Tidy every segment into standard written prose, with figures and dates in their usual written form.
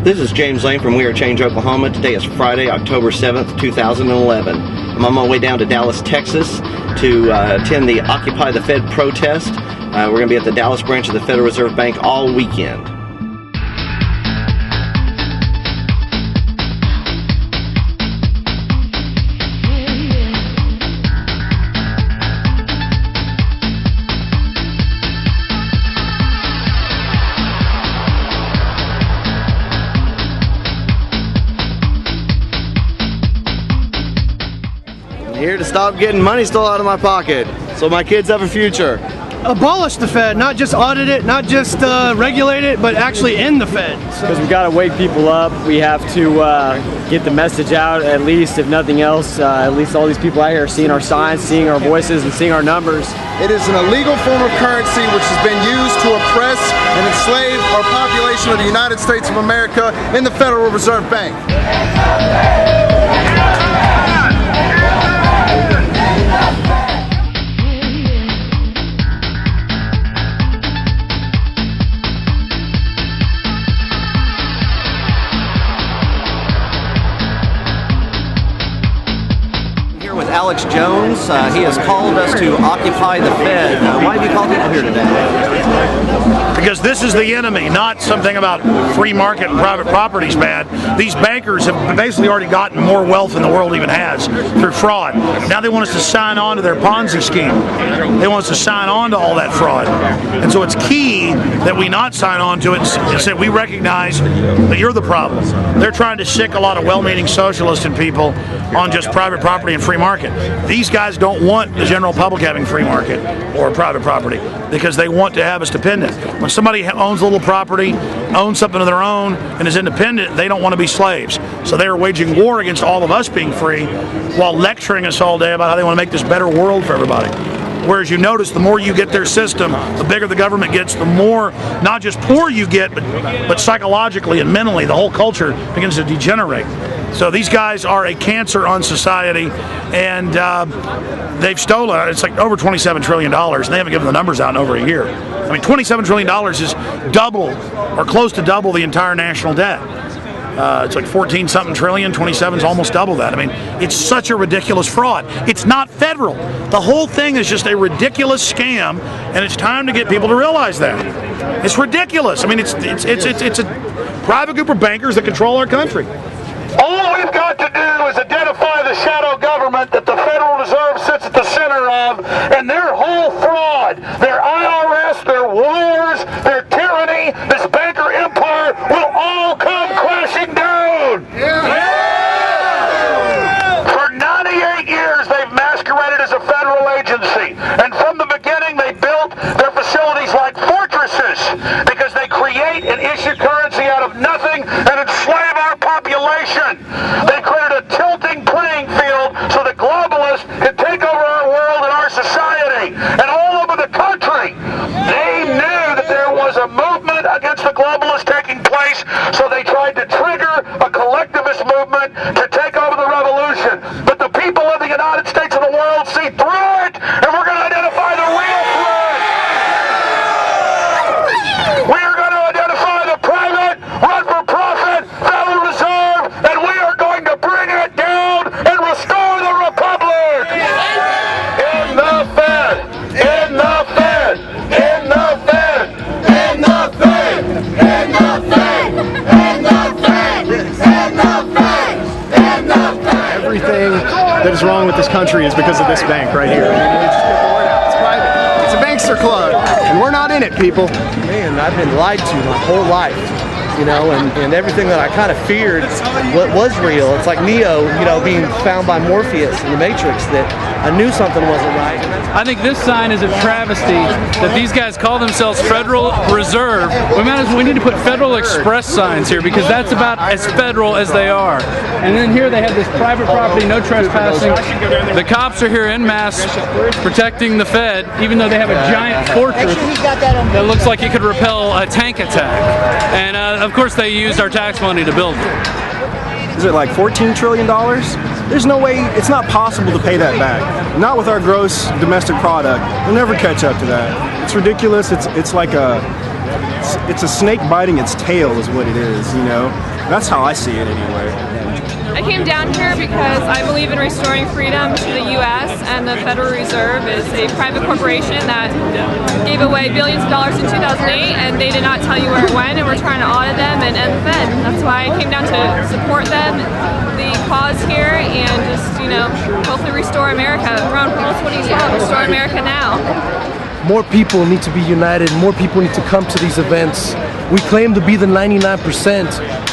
This is James Lane from WeAreChangeOklahoma. Today is Friday, October 7th, 2011. I'm on my way down to Dallas, Texas to attend the Occupy the Fed protest. We're going to be at the Dallas branch of the Federal Reserve Bank all weekend. Here to stop getting money stolen out of my pocket, so my kids have a future. Abolish the Fed, not just audit it, not just regulate it, but actually end the Fed. Because we got to wake people up. We have to get the message out, at least, if nothing else. At least all these people out here are seeing our signs, seeing our voices, and seeing our numbers. It is an illegal form of currency which has been used to oppress and enslave our population of the United States of America in the Federal Reserve Bank. With Alex Jones. He has called us to occupy the Fed. Why have you called people here today? Because this is the enemy, not something about free market and private property's bad. These bankers have basically already gotten more wealth than the world even has through fraud. Now they want us to sign on to their Ponzi scheme. They want us to sign on to all that fraud. And so it's key that we not sign on to it and say we recognize that you're the problem. They're trying to sick a lot of well-meaning socialists and people on just private property and free market. These guys don't want the general public having free market or private property because they want to have us dependent. When somebody owns a little property, owns something of their own, and is independent, they don't want to be slaves. So they are waging war against all of us being free while lecturing us all day about how they want to make this better world for everybody. Whereas you notice the more you get their system, the bigger the government gets, the more not just poor you get, but psychologically and mentally the whole culture begins to degenerate. So these guys are a cancer on society, and they've stolen, it's like over $27 trillion, and they haven't given the numbers out in over a year. I mean, $27 trillion is double, or close to double, the entire national debt. It's like 14-something trillion, 27 is almost double that. I mean, it's such a ridiculous fraud. It's not federal. The whole thing is just a ridiculous scam, and it's time to get people to realize that. It's ridiculous. I mean, it's a private group of bankers that control our country. All we've got to do is identify the shadow government that the Federal Reserve sits at the center of, and their whole fraud, their IRS, their wars, their tyranny, this banker empire will all come crashing down. For 98 years they've masqueraded as a federal agency, and from the beginning they built their facilities like fortresses because they create and issue currency out of nothing and enslave our population. They created a tilting playing field so that globalists can take over our world and our society. And all over the country, they knew that there was a movement against the globalists taking place, so they tried to trigger a collectivist movement to take over the revolution. But the people of the United States of the world see through it, and we're going to identify the real threat. We are going to identify the private, run-for-profit Federal Reserve, and we are going to bring it down and restore the republic. In the Fed, in the Fed, in the Fed, in the Fed, in the Fed, in the Fed, in the Fed, in the Fed. Everything that is wrong with this country is because of this bank right here. I mean, just get the word out. It's private. It's a bankster club, and we're not in it, people. Man, I've been lied to my whole life, you know, and everything that I kind of feared what was real. It's like Neo, you know, being found by Morpheus in the Matrix, that I knew something wasn't right. I think this sign is a travesty that these guys call themselves Federal Reserve. We need to put Federal Express signs here because that's about as federal as they are. And then here they have this private property, no trespassing. The cops are here en masse protecting the Fed, even though they have a giant fortress that looks like it could repel a tank attack. And of course they used our tax money to build it. Is it like $14 trillion? There's no way, it's not possible to pay that back. Not with our gross domestic product. We'll never catch up to that. It's ridiculous. It's like it's a snake biting its tail is what it is, you know. That's how I see it anyway. I came down here because I believe in restoring freedom to the U.S. and the Federal Reserve is a private corporation that gave away billions of dollars in 2008 and they did not tell you where it went, and we're trying to audit them and end the Fed. That's why I came down to support them, the cause here, and just, you know, hopefully restore America. We're on Promise 2012, restore America now. More people need to be united. More people need to come to these events. We claim to be the 99%,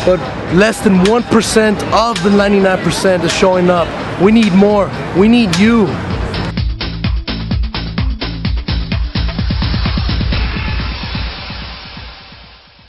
but less than 1% of the 99% is showing up. We need more. We need you.